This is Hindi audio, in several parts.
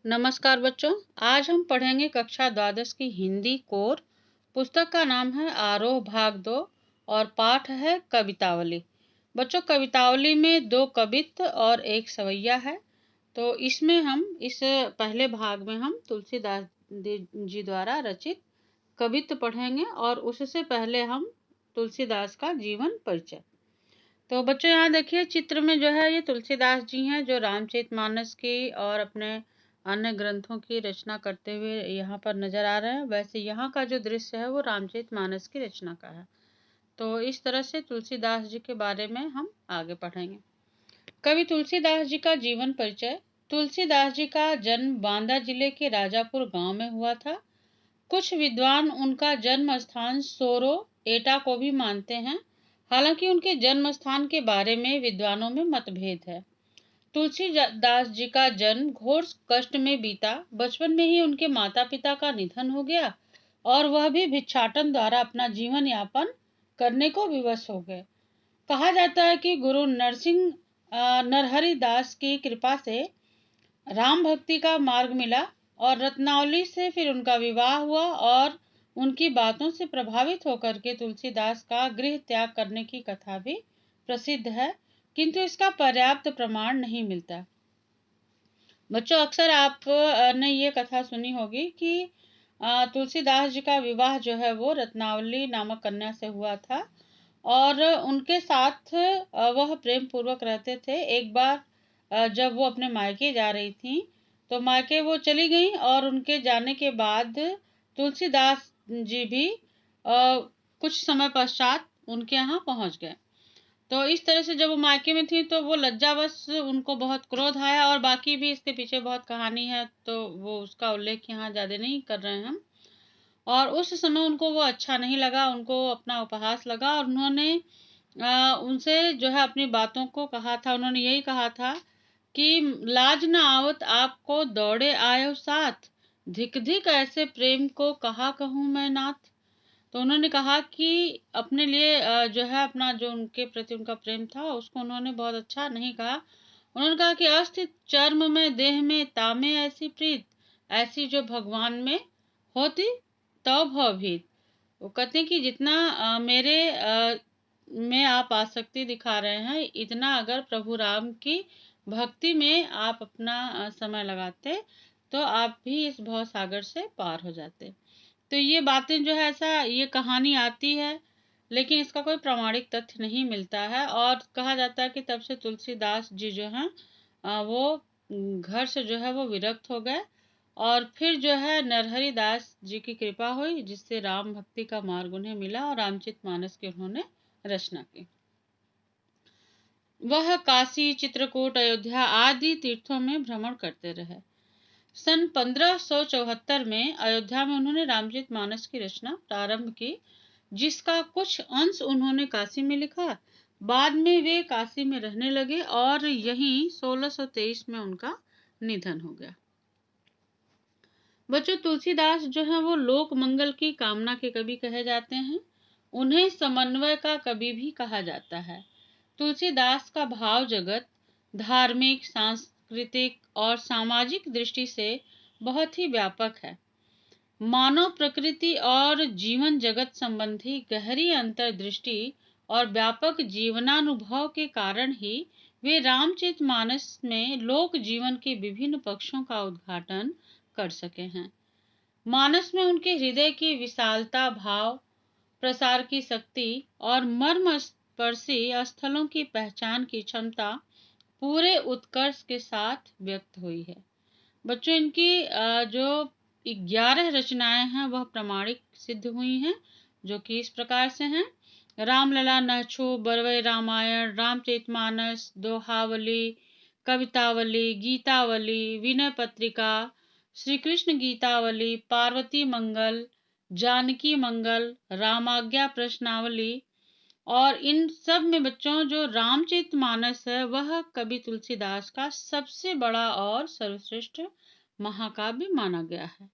नमस्कार बच्चों। आज हम पढ़ेंगे कक्षा द्वादश की हिंदी कोर। पुस्तक का नाम है आरोह भाग 2 और पाठ है कवितावली। बच्चों, कवितावली में 2 कवित्त और 1 सवैया है। तो इसमें हम इस पहले भाग में हम तुलसीदास जी द्वारा रचित कवित्त पढ़ेंगे और उससे पहले हम तुलसीदास का जीवन परिचय। तो बच्चों, यहाँ देखिए चित्र में जो है ये तुलसीदास जी हैं जो रामचरितमानस की और अपने अन्य ग्रंथों की रचना करते हुए यहाँ पर नजर आ रहे हैं। वैसे यहाँ का जो दृश्य है वो रामचरितमानस की रचना का है। तो इस तरह से तुलसीदास जी के बारे में हम आगे पढ़ेंगे। कवि तुलसीदास जी का जीवन परिचय। तुलसीदास जी का जन्म बांदा जिले के राजापुर गांव में हुआ था। कुछ विद्वान उनका जन्म स्थान सोरो एटा को भी मानते हैं। हालांकि उनके जन्म स्थान के बारे में विद्वानों में मतभेद है। तुलसीदास जी का जन्म घोर कष्ट में बीता। बचपन में ही उनके माता पिता का निधन हो गया और वह भी भिक्षाटन द्वारा अपना जीवन यापन करने को विवश हो गए। कहा जाता है कि गुरु नरहरि दास की कृपा से राम भक्ति का मार्ग मिला और रत्नावली से फिर उनका विवाह हुआ और उनकी बातों से प्रभावित होकर के तुलसीदास का गृह त्याग करने की कथा भी प्रसिद्ध है, किंतु इसका पर्याप्त प्रमाण नहीं मिलता। बच्चों, अक्सर आप ने ये कथा सुनी होगी कि तुलसीदास जी का विवाह जो है वो रत्नावली नामक कन्या से हुआ था और उनके साथ वह प्रेम पूर्वक रहते थे। एक बार जब वो अपने मायके जा रही थी तो मायके वो चली गई और उनके जाने के बाद तुलसीदास जी भी कुछ समय पश्चात उनके यहाँ पहुंच गए। तो इस तरह से जब वो मायके में थी तो वो लज्जावश उनको बहुत क्रोध आया और बाकी भी इसके पीछे बहुत कहानी है, तो वो उसका उल्लेख यहाँ ज़्यादा नहीं कर रहे हैं हम। और उस समय उनको वो अच्छा नहीं लगा, उनको अपना उपहास लगा और उन्होंने उनसे जो है अपनी बातों को कहा था। उन्होंने यही कहा था कि लाज न आवत आपको दौड़े आयो साथ, धिक धिक ऐसे प्रेम को कहा कहूँ मैं नाथ। तो उन्होंने कहा कि अपने लिए जो है अपना जो उनके प्रति उनका प्रेम था उसको उन्होंने बहुत अच्छा नहीं कहा। उन्होंने कहा कि अस्थित चर्म में देह में तामे ऐसी प्रीत, ऐसी जो भगवान में होती तो भवभीत। वो कहते हैं कि जितना मेरे में आप आसक्ति दिखा रहे हैं, इतना अगर प्रभु राम की भक्ति में आप अपना समय लगाते तो आप भी इस भव सागर से पार हो जाते। तो ये बातें जो है ऐसा ये कहानी आती है, लेकिन इसका कोई प्रामाणिक तथ्य नहीं मिलता है और कहा जाता है कि तब से तुलसीदास जी जो हैं वो घर से जो है वो विरक्त हो गए और फिर जो है नरहरि दास जी की कृपा हुई जिससे राम भक्ति का मार्ग उन्हें मिला और रामचरितमानस की उन्होंने रचना की। वह काशी, चित्रकूट, अयोध्या आदि तीर्थों में भ्रमण करते रहे। सन 1574 में अयोध्या में उन्होंने रामचरितमानस की रचना प्रारंभ की, जिसका कुछ अंश उन्होंने काशी में लिखा। बाद में वे काशी में रहने लगे और यहीं 1623 में उनका निधन हो गया। बच्चों, तुलसीदास जो है वो लोक मंगल की कामना के कवि कहे जाते हैं। उन्हें समन्वय का कवि भी कहा जाता है। तुलसीदास का भाव जगत धार्मिक, सांस्कृतिक और सामाजिक दृष्टि से बहुत ही व्यापक है। मानव प्रकृति और जीवन जगत संबंधी गहरी अंतर्दृष्टि और व्यापक जीवनानुभव के कारण ही वे रामचरितमानस में लोक जीवन के विभिन्न पक्षों का उद्घाटन कर सके हैं। मानस में उनके हृदय की विशालता, भाव प्रसार की शक्ति और मर्म स्पर्शी स्थलों की पहचान की क्षमता पूरे उत्कर्ष के साथ व्यक्त हुई है। बच्चों, इनकी जो 11 रचनाएं हैं वह प्रमाणिक सिद्ध हुई हैं, जो कि इस प्रकार से हैं: रामलला, नहछु, बरवई रामायण, रामचरितमानस, दोहावली, कवितावली, गीतावली, विनय पत्रिका, श्री कृष्ण गीतावली, पार्वती मंगल, जानकी मंगल, रामाज्ञा प्रश्नावली। और इन सब में बच्चों जो रामचरितमानस है वह कवि तुलसीदास का सबसे बड़ा और सर्वश्रेष्ठ महाकाव्य माना गया है।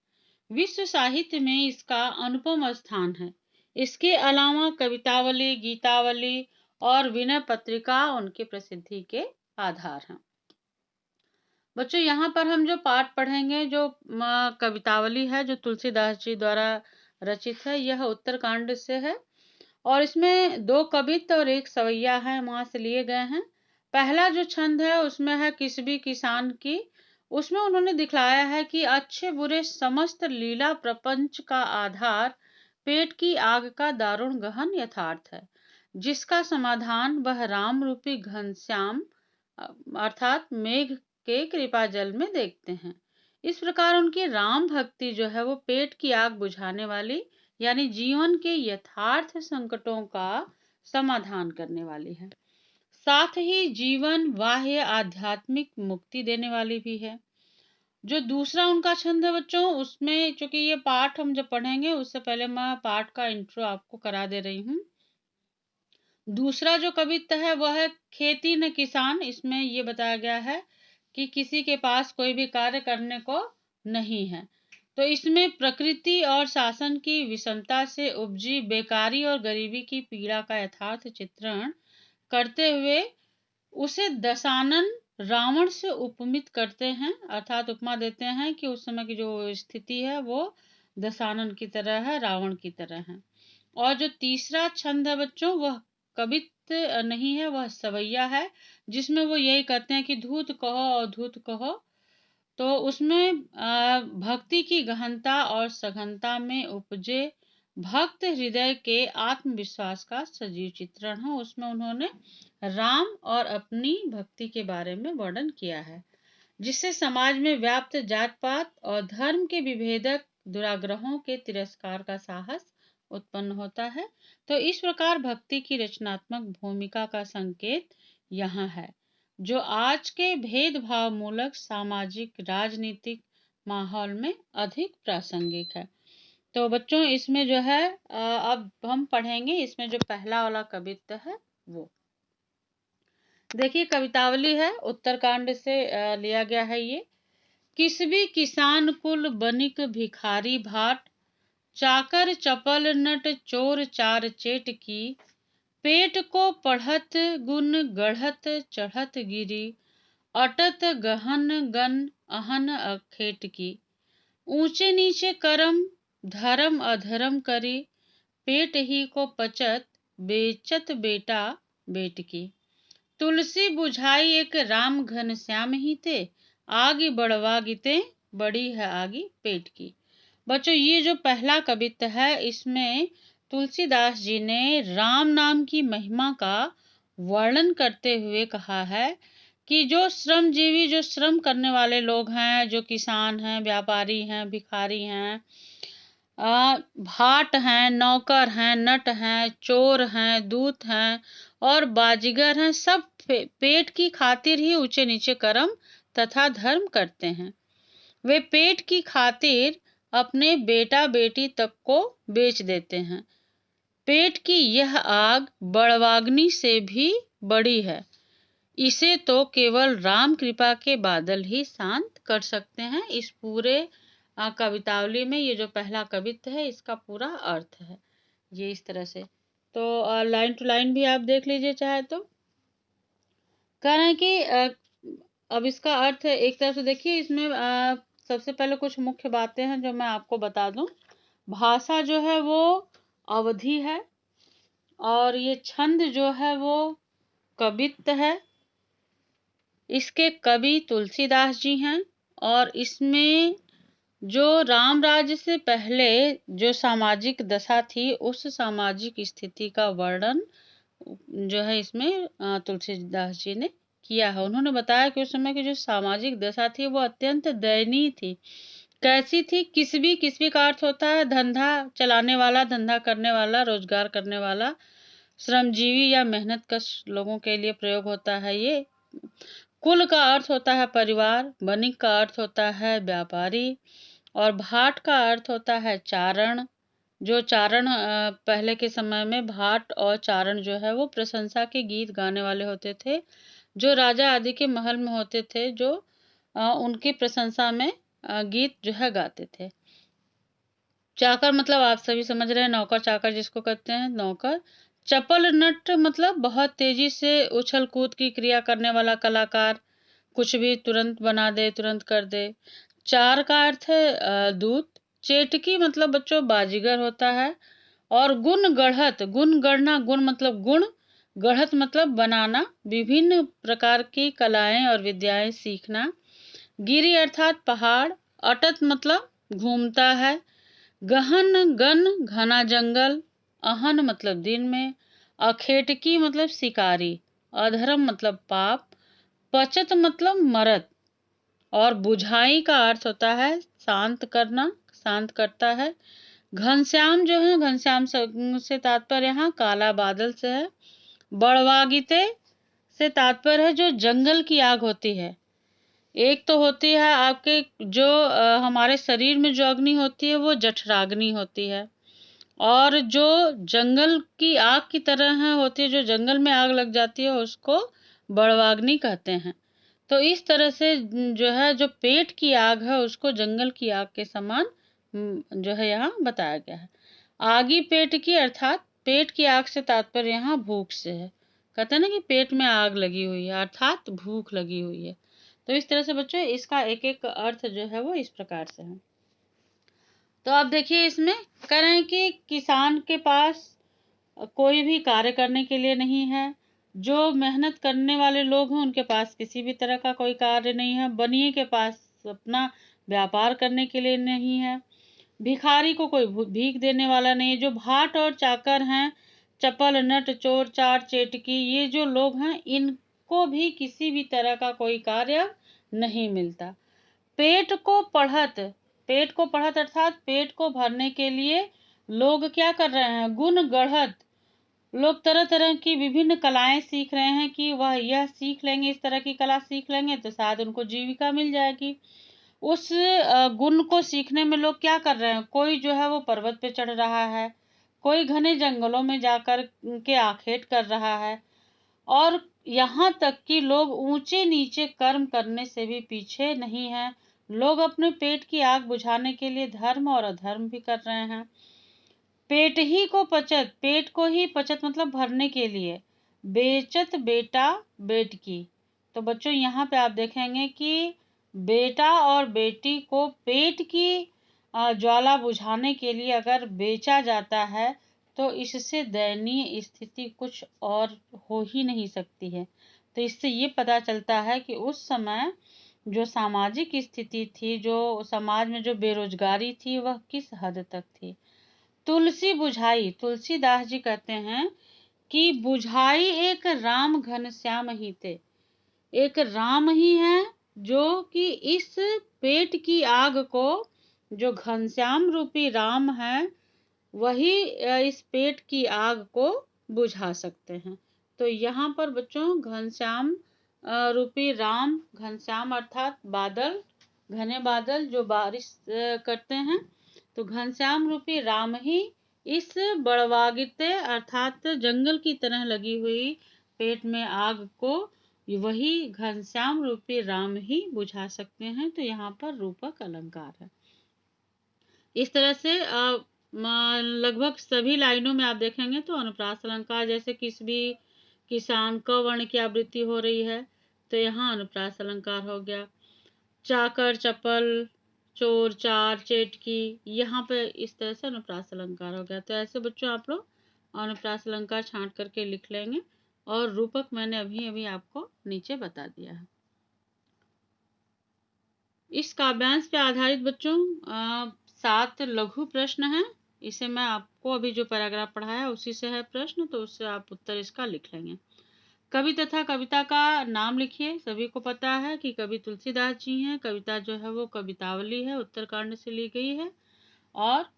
विश्व साहित्य में इसका अनुपम स्थान है। इसके अलावा कवितावली, गीतावली और विनय पत्रिका उनकी प्रसिद्धि के आधार हैं। बच्चों यहाँ पर हम जो पाठ पढ़ेंगे, जो कवितावली है जो तुलसीदास जी द्वारा रचित है, यह उत्तरकांड से है और इसमें 2 कवित्त और 1 सवैया है, वहां से लिए गए हैं। पहला जो छंद है उसमें है किसबी किसान की। उसमें उन्होंने दिखलाया है कि अच्छे बुरे समस्त लीला प्रपंच का आधार पेट की आग का दारुण गहन यथार्थ है, जिसका समाधान वह राम रूपी घनश्याम अर्थात मेघ के कृपा जल में देखते हैं। इस प्रकार उनकी राम भक्ति जो है वो पेट की आग बुझाने वाली, यानी जीवन के यथार्थ संकटों का समाधान करने वाली है। साथ ही जीवन बाह्य आध्यात्मिक मुक्ति देने वाली भी है। जो दूसरा उनका छंद है बच्चों, उसमें चूंकि ये पाठ हम जब पढ़ेंगे उससे पहले मैं पाठ का इंट्रो आपको करा दे रही हूँ। दूसरा जो कवित्त है वह है खेती न किसान। इसमें ये बताया गया है कि किसी के पास कोई भी कार्य करने को नहीं है, तो इसमें प्रकृति और शासन की विषमता से उपजी बेकारी और गरीबी की पीड़ा का यथार्थ चित्रण करते हुए उसे दशानन रावण से उपमित करते हैं, अर्थात उपमा देते हैं कि उस समय की जो स्थिति है वो दशानन की तरह है, रावण की तरह है। और जो तीसरा छंद है बच्चों वह कवित्त नहीं है, वह सवैया है, जिसमें वो यही कहते हैं कि धूत कहो और धूत कहो। तो उसमें भक्ति की गहनता और सघनता में उपजे भक्त हृदय के आत्मविश्वास का सजीव चित्रण है। उसमें उन्होंने राम और अपनी भक्ति के बारे में वर्णन किया है, जिससे समाज में व्याप्त जात पात और धर्म के विभेदक दुराग्रहों के तिरस्कार का साहस उत्पन्न होता है। तो इस प्रकार भक्ति की रचनात्मक भूमिका का संकेत यहाँ है, जो आज के भेदभाव मूलक सामाजिक राजनीतिक माहौल में अधिक प्रासंगिक है। तो बच्चों इसमें जो है अब हम पढ़ेंगे, इसमें जो पहला वाला कवित्त है वो देखिए। कवितावली है, उत्तरकांड से लिया गया है ये। किसबी किसान कुल बनिक भिखारी भाट, चाकर चपल नट चोर चार चेट की, पेट को पढ़त गुन गढ़त चढ़त गिरी, अटत गहन गन अहन अखेट की, ऊंचे नीचे करम धर्म अधर्म करी, पेट ही को पचत बेचत बेटा बेट की, तुलसी बुझाई एक राम घन श्याम ही थे, आगे बढ़वा गिते बड़ी है आगे पेट की। बच्चों ये जो पहला कवित्त है इसमें तुलसीदास जी ने राम नाम की महिमा का वर्णन करते हुए कहा है कि जो श्रमजीवी, जो श्रम करने वाले लोग हैं, जो किसान हैं, व्यापारी हैं, भिखारी हैं, भाट हैं, नौकर हैं, नट हैं, चोर हैं, दूत हैं और बाजीगर हैं, सब पेट की खातिर ही ऊंचे नीचे कर्म तथा धर्म करते हैं। वे पेट की खातिर अपने बेटा बेटी तक को बेच देते हैं। पेट की यह आग बड़वाग्नि से भी बड़ी है, इसे तो केवल राम कृपा के बादल ही शांत कर सकते हैं। इस पूरे कवितावली में ये जो पहला कवित्त है इसका पूरा अर्थ है ये इस तरह से। तो लाइन टू लाइन भी आप देख लीजिए चाहे तो। कह रहे हैं कि अब इसका अर्थ एक तरह से देखिए, इसमें सबसे पहले कुछ मुख्य बातें हैं जो मैं आपको बता दूं। भाषा जो है वो अवधि है और ये छंद जो है वो कवित्त है। इसके कवि तुलसीदास जी हैं और इसमें जो राम राज्य से पहले जो सामाजिक दशा थी उस सामाजिक स्थिति का वर्णन जो है इसमें तुलसीदास जी ने किया है। उन्होंने बताया कि उस समय की जो सामाजिक दशा थी वो अत्यंत दयनीय थी। कैसी थी? किसबी का अर्थ होता है धंधा चलाने वाला, धंधा करने वाला, रोजगार करने वाला, श्रमजीवी या मेहनत कश लोगों के लिए प्रयोग होता है ये। कुल का अर्थ होता है परिवार, बनिक का अर्थ होता है व्यापारी और भाट का अर्थ होता है चारण। जो चारण पहले के समय में भाट और चारण जो है वो प्रशंसा के गीत गाने वाले होते थे, जो राजा आदि के महल में होते थे, जो उनकी प्रशंसा में गीत जो है गाते थे। चाकर मतलब आप सभी समझ रहे हैं, नौकर चाकर जिसको कहते हैं नौकर। चपल नट मतलब बहुत तेजी से उछल कूद की क्रिया करने वाला कलाकार। कुछ भी तुरंत बना दे, तुरंत कर दे। चार का अर्थ है दूत। चेटकी मतलब बच्चों बाजीगर होता है। और गुण गढ़त, गुण गढ़ना, गुण मतलब गुण, गढ़त मतलब बनाना, विभिन्न प्रकार की कलाएं और विद्याएं सीखना। गिरि अर्थात पहाड़। अटत मतलब घूमता है। गहन गन घना जंगल। अहन मतलब दिन में। अखेटकी मतलब शिकारी। अधर्म मतलब पाप। पचत मतलब मरत। और बुझाई का अर्थ होता है शांत करना, शांत करता है। घनश्याम जो है, घनश्याम से तात्पर्य यहाँ काला बादल से है। बड़वागिते से तात्पर्य है जो जंगल की आग होती है। एक तो होती है आपके जो हमारे शरीर में जो अग्नि होती है वो जठराग्नि होती है। और जो जंगल की आग की तरह है होती है, जो जंगल में आग लग जाती है उसको बड़वाग्नि कहते हैं। तो इस तरह से जो है जो पेट की आग है उसको जंगल की आग के समान जो है यहाँ बताया गया है। आगी पेट की अर्थात पेट की आग से तात्पर्य यहाँ भूख से है। कहते हैं ना कि पेट में आग लगी हुई है अर्थात भूख लगी हुई है। तो इस तरह से बच्चों इसका एक एक अर्थ जो है वो इस प्रकार से है। तो आप देखिए इसमें कह रहे हैं कि किसान के पास कोई भी कार्य करने के लिए नहीं है। जो मेहनत करने वाले लोग हैं उनके पास किसी भी तरह का कोई कार्य नहीं है। बनिए के पास अपना व्यापार करने के लिए नहीं है। भिखारी को कोई भीख देने वाला नहीं है। जो भाट और चाकर हैं, चपल नट चोर चार चेटकी, ये जो लोग हैं इनको भी किसी भी तरह का कोई कार्य नहीं मिलता। पेट को पढ़त, पेट को पढ़त अर्थात पेट को भरने के लिए लोग क्या कर रहे हैं, गुण गढ़त, लोग तरह तरह की विभिन्न कलाएं सीख रहे हैं कि वह यह सीख लेंगे, इस तरह की कला सीख लेंगे तो शायद उनको जीविका मिल जाएगी। उस गुण को सीखने में लोग क्या कर रहे हैं, कोई जो है वो पर्वत पे चढ़ रहा है, कोई घने जंगलों में जाकर के आखेट कर रहा है। और यहाँ तक कि लोग ऊंचे नीचे कर्म करने से भी पीछे नहीं हैं। लोग अपने पेट की आग बुझाने के लिए धर्म और अधर्म भी कर रहे हैं। पेट ही को पचत, पेट को ही पचत मतलब भरने के लिए बेचत बेटा बेटकी। तो बच्चों यहाँ पे आप देखेंगे कि बेटा और बेटी को पेट की ज्वाला बुझाने के लिए अगर बेचा जाता है तो इससे दयनीय स्थिति कुछ और हो ही नहीं सकती है। तो इससे ये पता चलता है कि उस समय जो सामाजिक स्थिति थी, जो समाज में जो बेरोजगारी थी वह किस हद तक थी। तुलसी बुझाई, तुलसीदास जी कहते हैं कि बुझाई एक राम घनश्याम ही थे। एक राम ही है जो कि इस पेट की आग को, जो घनश्याम रूपी राम है वही इस पेट की आग को बुझा सकते हैं। तो यहाँ पर बच्चों घनश्याम रूपी राम, घनश्याम अर्थात बादल, घने बादल जो बारिश करते हैं, तो घनश्याम रूपी राम ही इस बड़वागिते अर्थात जंगल की तरह लगी हुई पेट में आग को वही घनश्याम रूपी राम ही बुझा सकते हैं। तो यहाँ पर रूपक अलंकार है। इस तरह से लगभग सभी लाइनों में आप देखेंगे तो अनुप्रास अलंकार, जैसे किस भी किसान क वर्ण की आवृत्ति हो रही है तो यहाँ अनुप्रास अलंकार हो गया। चाकर चपल चोर चार चेटकी, यहाँ पे इस तरह से अनुप्रास अलंकार हो गया। तो ऐसे बच्चों आप लोग अनुप्रास अलंकार छांट करके लिख लेंगे। और रूपक मैंने अभी अभी आपको नीचे बता दिया है। इस काव्यांश पे आधारित बच्चों 7 लघु प्रश्न हैं। इसे मैं आपको अभी जो पैराग्राफ पढ़ाया उसी से है प्रश्न, तो उससे आप उत्तर इसका लिख लेंगे। कवि तथा कविता का नाम लिखिए। सभी को पता है कि कवि तुलसीदास जी हैं। कविता जो है वो कवितावली है, उत्तरकांड से ली गई है। और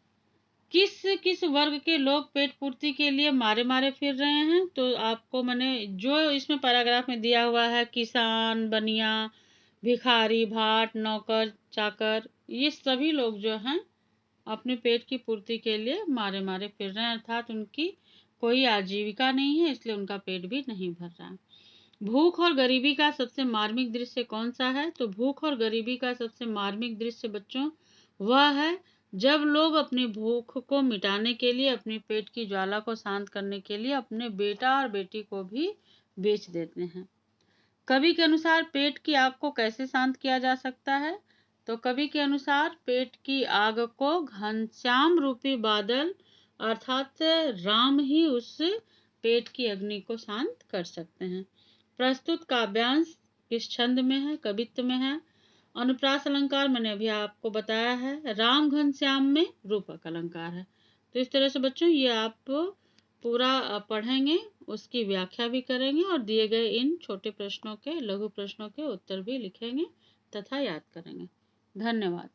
किस किस वर्ग के लोग पेट पूर्ति के लिए मारे मारे फिर रहे हैं, तो आपको मैंने जो इसमें पैराग्राफ में दिया हुआ है, किसान, बनिया, भिखारी, भाट, नौकर, चाकर, ये सभी लोग जो हैं अपने पेट की पूर्ति के लिए मारे मारे फिर रहे हैं, अर्थात उनकी कोई आजीविका नहीं है, इसलिए उनका पेट भी नहीं भर रहा है। भूख और गरीबी का सबसे मार्मिक दृश्य कौन सा है, तो भूख और गरीबी का सबसे मार्मिक दृश्य बच्चों वह है जब लोग अपनी भूख को मिटाने के लिए, अपने पेट की ज्वाला को शांत करने के लिए अपने बेटा और बेटी को भी बेच देते हैं। कवि के अनुसार पेट की आग को कैसे शांत किया जा सकता है? तो कवि के अनुसार पेट की आग को घनश्याम रूपी बादल अर्थात राम ही उस पेट की अग्नि को शांत कर सकते हैं। प्रस्तुत काव्यांश किस छंद में है? कवित्व में है। अनुप्रास अलंकार मैंने अभी आपको बताया है। राम घनश्याम में रूपक अलंकार है। तो इस तरह से बच्चों ये आप पूरा पढ़ेंगे, उसकी व्याख्या भी करेंगे और दिए गए इन छोटे प्रश्नों के, लघु प्रश्नों के उत्तर भी लिखेंगे तथा याद करेंगे। धन्यवाद।